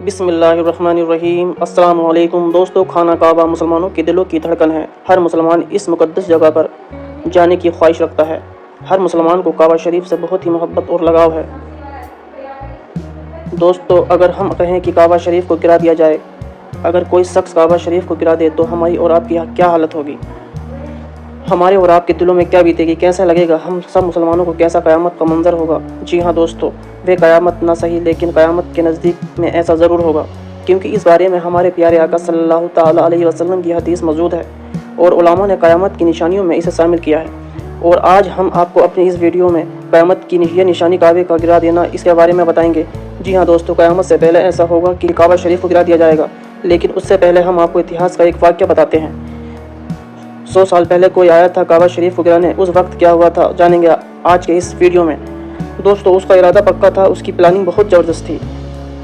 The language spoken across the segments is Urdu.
بسم اللہ الرحمن الرحیم۔ السلام علیکم دوستو، خانہ کعبہ مسلمانوں کے دلوں کی دھڑکن ہے۔ ہر مسلمان اس مقدس جگہ پر جانے کی خواہش رکھتا ہے۔ ہر مسلمان کو کعبہ شریف سے بہت ہی محبت اور لگاؤ ہے۔ دوستو، اگر ہم کہیں کہ کعبہ شریف کو گرا دیا جائے، اگر کوئی شخص کعبہ شریف کو گرا دے تو ہماری اور آپ کی کیا حالت ہوگی؟ ہمارے اور آپ کے دلوں میں کیا بیتے گی؟ کیسا لگے گا؟ ہم سب مسلمانوں کو کیسا قیامت کا منظر ہوگا؟ جی ہاں دوستو، وہ قیامت نہ صحیح لیکن قیامت کے نزدیک میں ایسا ضرور ہوگا، کیونکہ اس بارے میں ہمارے پیارے آقا صلی اللہ تعالیٰ علیہ وسلم کی حدیث موجود ہے اور علماء نے قیامت کی نشانیوں میں اسے شامل کیا ہے۔ اور آج ہم آپ کو اپنی اس ویڈیو میں قیامت کی یہ نشانی کعبے کا گرا دینا اس کے بارے میں بتائیں گے۔ جی ہاں دوستو، قیامت سے پہلے ایسا ہوگا کہ کعبہ شریف کو گرا دیا جائے گا، لیکن اس سے پہلے ہم آپ کو اتہاس کا ایک واقعہ بتاتے ہیں۔ 100 سال پہلے کوئی آیا تھا کعبہ شریف کو گرانے۔ اس وقت کیا ہوا تھا جانیں گے آج کے اس ویڈیو میں۔ دوستو، اس کا ارادہ پکا تھا، اس کی پلاننگ بہت زبردست تھی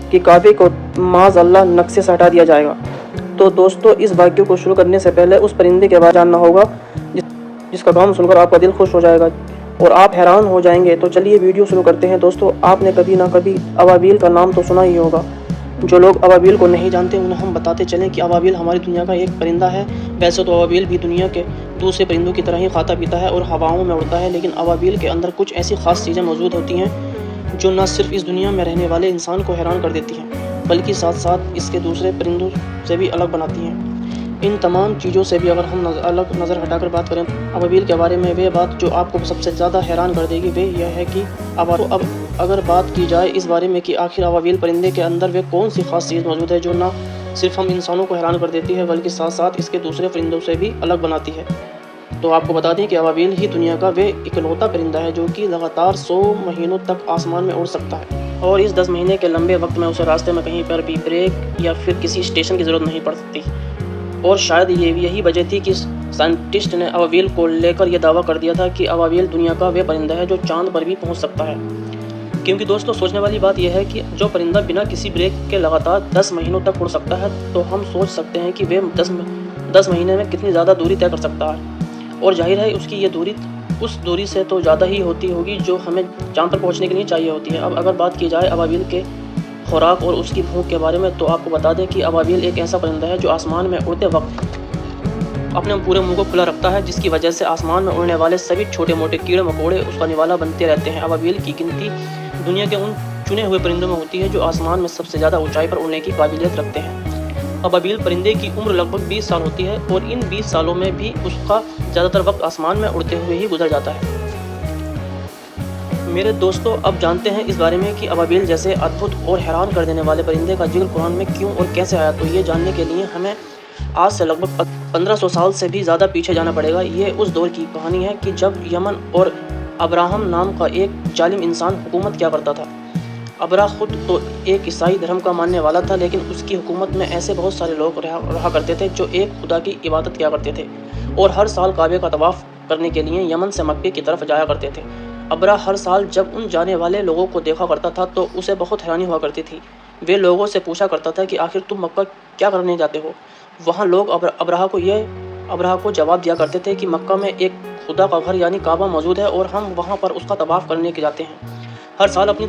کہ کعبے کو معاذ اللہ نقشے سے ہٹا دیا جائے گا۔ تو دوستو، اس واقعے کو شروع کرنے سے پہلے اس پرندے کے بارے میں جاننا ہوگا جس کا نام سن کر آپ کا دل خوش ہو جائے گا اور آپ حیران ہو جائیں گے۔ تو چلیے ویڈیو شروع کرتے ہیں۔ دوستو، آپ نے کبھی نہ کبھی ابابیل کا نام تو سنا ہی ہوگا۔ جو لوگ ابابیل کو نہیں جانتے انہیں ہم بتاتے چلیں کہ ابابیل ہماری دنیا کا ایک پرندہ ہے۔ ویسے تو ابابیل بھی دنیا کے دوسرے پرندوں کی طرح ہی کھاتا پیتا ہے اور ہواؤں میں اڑتا ہے، لیکن ابابیل کے اندر کچھ ایسی خاص چیزیں موجود ہوتی ہیں جو نہ صرف اس دنیا میں رہنے والے انسان کو حیران کر دیتی ہیں بلکہ ساتھ ساتھ اس کے دوسرے پرندوں سے بھی الگ بناتی ہیں۔ ان تمام چیزوں سے بھی اگر ہم الگ نظر ہٹا کر بات کریں ابابیل کے بارے میں، وہ بات جو آپ کو سب سے زیادہ حیران کر دے گی وہ یہ ہے کہ اب اگر بات کی جائے اس بارے میں کہ آخر ابابیل پرندے کے اندر وہ کون سی خاص چیز موجود ہے جو نہ صرف ہم انسانوں کو حیران کر دیتی ہے بلکہ ساتھ ساتھ اس کے دوسرے پرندوں سے بھی الگ بناتی ہے، تو آپ کو بتا دیں کہ ابابیل ہی دنیا کا وہ اکلوتا پرندہ ہے جو کہ لگاتار 100 مہینوں تک آسمان میں اڑ سکتا ہے، اور اس 10 مہینے کے لمبے وقت میں اسے راستے میں کہیں پر بھی بریک یا پھر کسی اسٹیشن کی ضرورت نہیں پڑتی۔ اور شاید یہی وجہ تھی کہ سائنٹسٹ نے ابابیل کو لے کر یہ دعویٰ کر دیا تھا کہ ابابیل دنیا کا وہ پرندہ ہے جو چاند پر بھی پہنچ سکتا ہے۔ کیونکہ دوستو، سوچنے والی بات یہ ہے کہ جو پرندہ بنا کسی بریک کے لگاتار 10 مہینوں تک اڑ سکتا ہے تو ہم سوچ سکتے ہیں کہ وہ 10 مہینے میں کتنی زیادہ دوری طے کر سکتا ہے، اور ظاہر ہے اس کی یہ دوری اس دوری سے تو زیادہ ہی ہوتی ہوگی جو ہمیں چاند پر پہنچنے کے لیے چاہیے ہوتی ہے۔ اب اگر بات کی جائے ابابیل کے خوراک اور اس کی بھوک کے بارے میں تو آپ کو بتا دیں کہ ابابیل ایک ایسا پرندہ ہے جو آسمان میں اڑتے وقت اپنے پورے منہ کو کھلا رکھتا ہے، جس کی وجہ سے آسمان میں اڑنے والے سبھی چھوٹے موٹے کیڑے مکوڑے اس کا نوالا بنتے رہتے ہیں۔ ابابیل کی گنتی دنیا کے ان چنے ہوئے پرندوں میں ہوتی ہے جو آسمان میں سب سے زیادہ اونچائی پر اڑنے کی قابلیت رکھتے ہیں۔ ابابیل پرندے کی عمر لگ بھگ 20 سال ہوتی ہے اور ان 20 سالوں میں بھی اس کا زیادہ تر وقت آسمان میں اڑتے ہوئے ہی گزر جاتا ہے۔ میرے دوستو، اب جانتے ہیں اس بارے میں کہ ابابیل جیسے ادبھت اور حیران کر دینے والے پرندے کا ذکر قرآن میں کیوں اور کیسے آیا، تو یہ جاننے کے لیے ہمیں آج سے لگ بھگ 1500 سال سے بھی زیادہ پیچھے جانا پڑے گا۔ یہ اس دور کی کہانی ہے کہ جب یمن اور ابراہم نام کا ایک ظالم انسان حکومت کیا کرتا تھا۔ ابراہ خود تو ایک عیسائی دھرم کا ماننے والا تھا، لیکن اس کی حکومت میں ایسے بہت سارے لوگ رہا کرتے تھے جو ایک خدا کی عبادت کیا کرتے تھے اور ہر سال کعبے کا طواف کرنے کے لیے یمن سے مکے کی طرف جایا کرتے تھے۔ ابراہ ہر سال جب ان جانے والے لوگوں کو دیکھا کرتا تھا تو اسے بہت حیرانی ہوا کرتی تھی۔ وہ لوگوں سے پوچھا کرتا تھا کہ آخر تم مکہ کیا کرنے جاتے ہو؟ وہاں لوگ ابراہ کو جواب دیا کرتے تھے کہ مکہ میں ایک خدا کا گھر یعنی کعبہ موجود ہے اور ہم وہاں پر اس کا طواف کرنے کے جاتے ہیں۔ ہر سال اپنی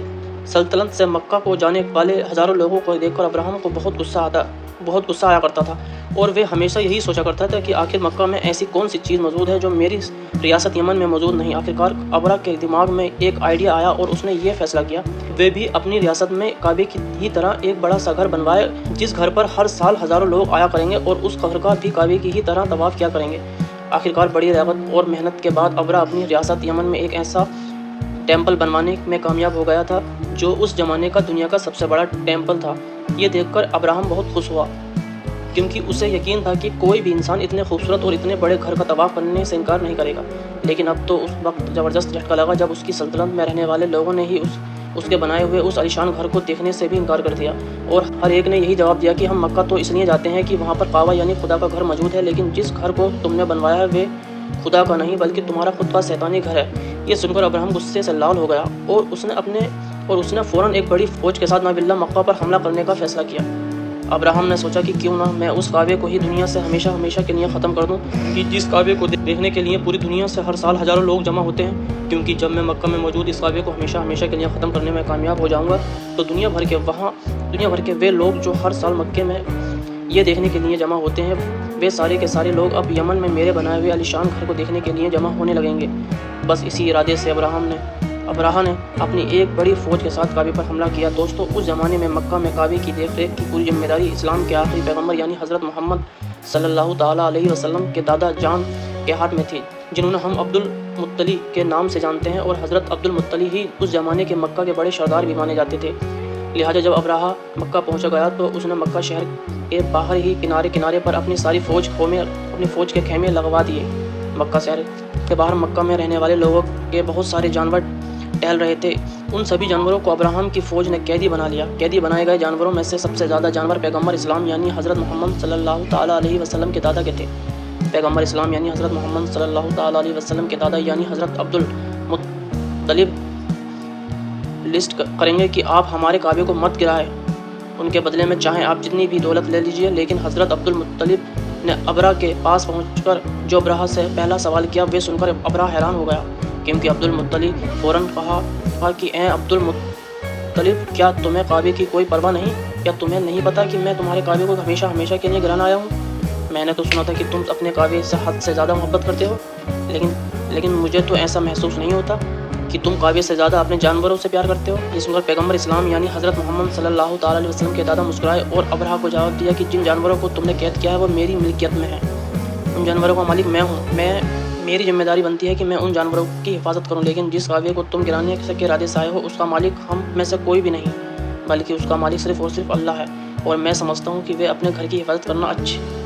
سلطنت سے مکہ کو جانے والے ہزاروں لوگوں کو دیکھ کر ابراہم کو بہت غصہ آیا کرتا تھا اور وہ ہمیشہ یہی سوچا کرتا تھا کہ آخر مکہ میں ایسی کون سی چیز موجود ہے جو میری ریاست یمن میں موجود نہیں۔ آخرکار ابراہ کے دماغ میں ایک آئیڈیا آیا اور اس نے یہ فیصلہ کیا وہ بھی اپنی ریاست میں کعبے کی ہی طرح ایک بڑا سا گھر بنوائے جس گھر پر ہر سال ہزاروں لوگ آیا کریں گے اور اس گھر کا بھی کعبے کی ہی طرح طواف کیا کریں گے۔ آخرکار بڑی رغبت اور محنت کے بعد ابراہ اپنی ریاست یمن میں ایک ایسا ٹیمپل بنوانے میں کامیاب ہو گیا تھا جو اس زمانے کا دنیا کا سب سے بڑا ٹیمپل تھا۔ یہ دیکھ کر ابراہم بہت خوش ہوا کیونکہ اسے یقین تھا کہ کوئی بھی انسان اتنے خوبصورت اور اتنے بڑے گھر کا طواف کرنے سے انکار نہیں کرے گا، لیکن اب تو اس وقت زبردست جھٹکا لگا جب اس کی سلطنت میں رہنے والے لوگوں نے ہی اس کے بنائے ہوئے اس عالیشان گھر کو دیکھنے سے بھی انکار کر دیا، اور ہر ایک نے یہی جواب دیا کہ ہم مکہ تو اس لیے جاتے ہیں کہ وہاں پر کعبہ یعنی خدا کا گھر موجود ہے، لیکن جس گھر کو تم نے بنوایا ہے وہ خدا کا نہیں بلکہ تمہارا خود کا شیطانی گھر ہے۔ یہ سن کر ابراہم غصے سے لال ہو گیا اور اس نے فوراً ایک بڑی فوج کے ساتھ ناوباللہ مکہ پر حملہ کرنے کا فیصلہ کیا۔ ابراہم نے سوچا کہ کیوں نہ میں اس کعبے کو ہی دنیا سے ہمیشہ ہمیشہ کے لیے ختم کر دوں، کہ جس کعبے کو دیکھنے کے لیے پوری دنیا سے ہر سال ہزاروں لوگ جمع ہوتے ہیں، کیونکہ جب میں مکہ میں موجود اس کعبے کو ہمیشہ ہمیشہ کے لیے ختم کرنے میں کامیاب ہو جاؤں گا تو دنیا بھر کے وہ لوگ جو ہر سال مکے میں یہ دیکھنے کے لیے جمع ہوتے ہیں، وہ سارے کے سارے لوگ اب یمن میں میرے بنائے ہوئے عالیشان گھر کو دیکھنے کے لیے جمع ہونے لگیں گے۔ بس اسی ارادے سے ابراہا نے اپنی ایک بڑی فوج کے ساتھ کعبے پر حملہ کیا۔ دوستو، اس زمانے میں مکہ میں کعبے کی دیکھ ریکھ کی پوری ذمہ داری اسلام کے آخری پیغمبر یعنی حضرت محمد صلی اللہ تعالیٰ علیہ وسلم کے دادا جان کے ہاتھ میں تھی، جنہوں ہم عبد المطلب کے نام سے جانتے ہیں، اور حضرت عبد المطلب ہی اس زمانے کے مکہ کے بڑے سردار بھی مانے جاتے تھے۔ لہٰذا جب ابراہا مکہ پہنچ گیا تو اس نے مکہ شہر کے باہر ہی کنارے پر اپنی ساری فوج کے خیمے لگوا دیے۔ مکہ شہر کے باہر مکہ میں رہنے والے لوگوں کے بہت سارے جانور ٹہل رہے تھے، ان سبھی جانوروں کو ابراہم کی فوج نے قیدی بنا لیا۔ قیدی بنائے گئے جانوروں میں سے سب سے زیادہ جانور پیغمبر اسلام یعنی حضرت محمد صلی اللہ تعالیٰ علیہ وسلم کے دادا کے تھے۔ پیغمبر اسلام یعنی حضرت محمد صلی اللہ تعالیٰ علیہ وسلم کے دادا یعنی حضرت عبد المطلب لسٹ کریں گے کہ آپ ہمارے کعبے کو مت گرائیں، ان کے بدلے میں چاہیں آپ جتنی بھی دولت لے لیجئے۔ لیکن حضرت عبد المطلب نے ابراہ کے پاس پہنچ کر جو ابراہ سے پہلا سوال کیا وہ سن کر ابراہ حیران ہو گیا، کیونکہ عبد المطلب فوراً کہا کہ اے عبد المطلب، کیا تمہیں کعبے کی کوئی پرواہ نہیں؟ کیا تمہیں نہیں پتا کہ میں تمہارے کعبے کو ہمیشہ ہمیشہ کے لیے گرانا آیا ہوں؟ میں نے تو سنا تھا کہ تم اپنے کعبے سے حد سے زیادہ محبت کرتے ہو، لیکن مجھے تو ایسا محسوس نہیں ہوتا کہ تم کعبے سے زیادہ اپنے جانوروں سے پیار کرتے ہو۔ یہ سن کر پیغمبر اسلام یعنی حضرت محمد صلی اللہ تعالیٰ علیہ وسلم کے دادا مسکرائے اور ابراہ کو جواب دیا کہ جن جانوروں کو تم نے قید کیا ہے وہ میری ملکیت میں ہے، ان جانوروں کا مالک میں ہوں۔ میری ذمہ داری بنتی ہے کہ میں ان جانوروں کی حفاظت کروں، لیکن جس کعبے کو تم گرانے کے ارادے سے آئے ہو اس کا مالک ہم میں سے کوئی بھی نہیں، بلکہ اس کا مالک صرف اور صرف اللہ ہے، اور میں سمجھتا ہوں کہ وہ اپنے گھر کی حفاظت کرنا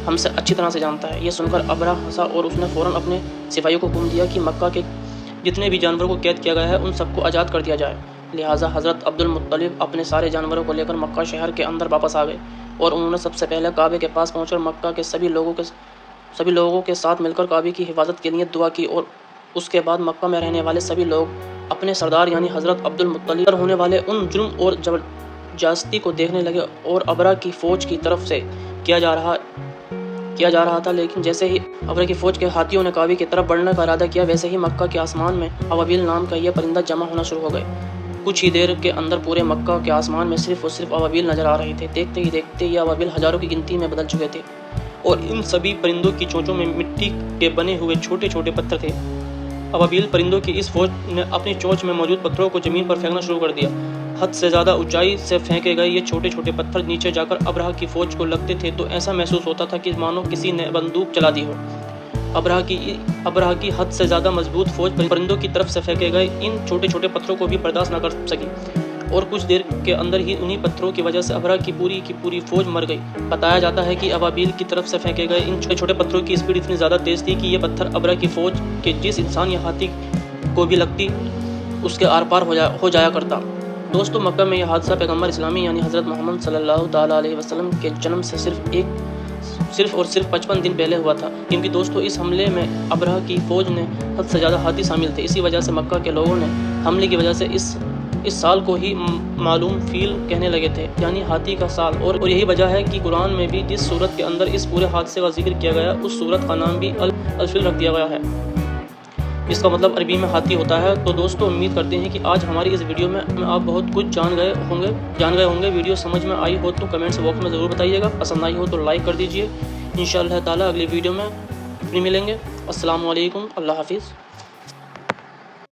ہم سے اچھی طرح سے جانتا ہے۔ یہ سن کر ابراہ ہنسا اور اس نے فوراً اپنے سپاہیوں کو حکم دیا کہ مکہ کے جتنے بھی جانوروں کو قید کیا گیا ہے ان سب کو آزاد کر دیا جائے۔ لہٰذا حضرت عبد المطلب اپنے سارے جانوروں کو لے کر مکہ شہر کے اندر واپس آ گئے، اور انہوں نے سب سے پہلے کعبے کے پاس پہنچ کر مکہ کے سبھی لوگوں کے ساتھ مل کر کعبے کی حفاظت کے لیے دعا کی، اور اس کے بعد مکہ میں رہنے والے سبھی لوگ اپنے سردار یعنی حضرت عبد المطلب پر ہونے والے ان جرم اور زبردستی کو دیکھنے لگے، اور ابراہ کی فوج کی طرف سے کیا جا رہا تھا۔ لیکن جیسے ہی ابراہ کی فوج کے ہاتھیوں نے کعبے کی طرف بڑھنے کا ارادہ کیا، ویسے ہی مکہ کے آسمان میں ابابیل نام کا یہ پرندہ جمع ہونا شروع ہو گئے۔ کچھ ہی دیر کے اندر پورے مکہ کے آسمان میں صرف اور صرف ابابیل نظر آ رہے تھے۔ دیکھتے ہی دیکھتے یہ ابابیل ہزاروں کی گنتی میں بدل چکے تھے، اور ان سبھی پرندوں کی چونچوں میں مٹی کے بنے ہوئے چھوٹے چھوٹے پتھر تھے۔ ابابیل پرندوں کی اس فوج نے اپنی چونچ میں موجود پتھروں کو زمین پر پھینکنا شروع کر دیا۔ حد سے زیادہ اونچائی سے پھینکے گئے یہ چھوٹے چھوٹے پتھر نیچے جا کر ابراہ کی فوج کو لگتے تھے تو ایسا محسوس ہوتا تھا کہ مانو کسی نے بندوق چلا دی ہو۔ ابراہ کی حد سے زیادہ مضبوط فوج پرندوں کی طرف سے پھینکے گئے ان چھوٹے چھوٹے پتھروں کو بھی برداشت نہ کر سکی، اور کچھ دیر کے اندر ہی انہی پتھروں کی وجہ سے ابراہ کی پوری فوج مر گئی۔ بتایا جاتا ہے کہ ابابیل کی طرف سے پھینکے گئے ان چھوٹے چھوٹے پتھروں کی اسپیڈ اتنی زیادہ تیز تھی کہ یہ پتھر ابراہ کی فوج کے جس انسان یا ہاتھی کو بھی لگتی اس کے آر پار ہو جایا کرتا۔ دوستو، مکہ میں یہ حادثہ پیغمبر اسلامی یعنی حضرت محمد صلی اللہ تعالیٰ علیہ وسلم کے جنم سے صرف 55 دن پہلے ہوا تھا، کیونکہ دوستو اس حملے میں ابراہ کی فوج نے حد سے زیادہ ہاتھی شامل تھے۔ اسی وجہ سے مکہ کے لوگوں نے حملے کی وجہ سے اس سال کو ہی معلوم فیل کہنے لگے تھے، یعنی ہاتھی کا سال، اور یہی وجہ ہے کہ قرآن میں بھی جس سورت کے اندر اس پورے حادثے کا ذکر کیا گیا اس سورت کا نام بھی الفیل رکھ دیا گیا ہے، جس کا مطلب عربی میں ہاتھی ہوتا ہے۔ تو دوستو، امید کرتے ہیں کہ آج ہماری اس ویڈیو میں آپ بہت کچھ جان گئے ہوں گے۔ ویڈیو سمجھ میں آئی ہو تو کمنٹس باکس میں ضرور بتائیے گا، پسند آئی ہو تو لائک کر دیجئے۔ انشاءاللہ تعالیٰ اگلی ویڈیو میں پھر ملیں گے۔ السلام علیکم، اللہ حافظ۔